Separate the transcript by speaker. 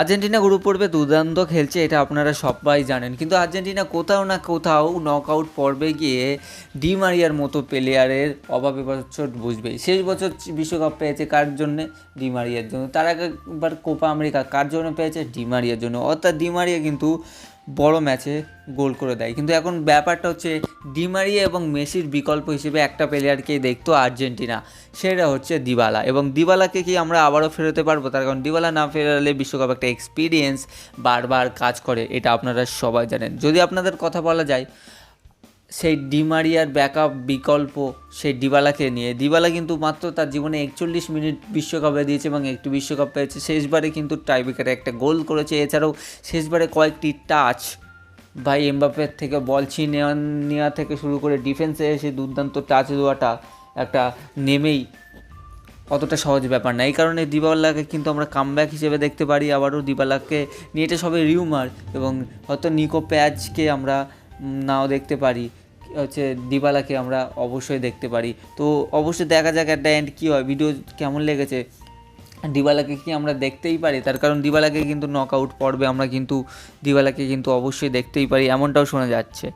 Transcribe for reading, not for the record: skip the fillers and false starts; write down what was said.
Speaker 1: Argentina group পর্বে দুর্দান্ত খেলছে, এটা আপনারা সবাই জানেন। কিন্তু আর্জেন্টিনা কোথাও না কোথাও নকআউট পর্বে গিয়ে ডি মারিয়ার মতো প্লেয়ারের অভাব এবছর বুঝবেই। শেষ বছর বিশ্বকাপ পেয়েছে কার জন্যে? ডি মারিয়ার জন্য। তার আগেবার কোপা আমেরিকা কার জন্য পেয়েছে? ডি মারিয়ার জন্য। অর্থাৎ ডি মারিয়া কিন্তু বড় ম্যাচে গোল করে দেয়। কিন্তু এখন ব্যাপারটা হচ্ছে ডি মারিয়া এবং মেসির বিকল্প হিসেবে একটা প্লেয়ারকেই দেখতো আর্জেন্টিনা, সেটা হচ্ছে দিবালা। এবং দিবালাকে কি আমরা আবারও ফেরোতে পারবো? তার কারণ দিবালা না ফেরালে বিশ্বকাপ একটা এক্সপিরিয়েন্স বারবার কাজ করে, এটা আপনারা সবাই জানেন। যদি আপনাদের কথা বলা যায় সেই ডি মারিয়ার ব্যাকআপ বিকল্প সেই দিবালাকে নিয়ে, দিবালা কিন্তু মাত্র তার জীবনে 41 মিনিট বিশ্বকাপে দিয়েছে এবং একটি বিশ্বকাপ পেয়েছে। শেষবারে কিন্তু টাইব্রেকারে একটা গোল করেছে, এছাড়াও শেষবারে কয়েকটি টাচ, ভাই এমবাপ্পের থেকে বল ছিনে নেওয়া থেকে শুরু করে ডিফেন্সে এসে দুর্দান্ত টাচ দেওয়াটা একটা নেমেই অতটা সহজ ব্যাপার না। এই কারণে দিবালাকে কিন্তু আমরা কামব্যাক হিসেবে দেখতে পারি। আবারও দিবালাকে নিয়ে এটা সবাই রিউমার, এবং হয়তো নিকো প্যাজকে আমরা নাও দেখতে পারি, হচ্ছে দিবালাকে আমরা অবশ্যই দেখতে পারি। তো অবশ্যই দেখা যাক একটা এন্ড কী হয়, ভিডিও কেমন লেগেছে, দিবালাকে কি আমরা দেখতেই পারি? তার কারণ দিবালাকে কিন্তু নকআউট পর্বে আমরা কিন্তু দিবালাকে কিন্তু অবশ্যই দেখতেই পারি, এমনটাও শোনা যাচ্ছে।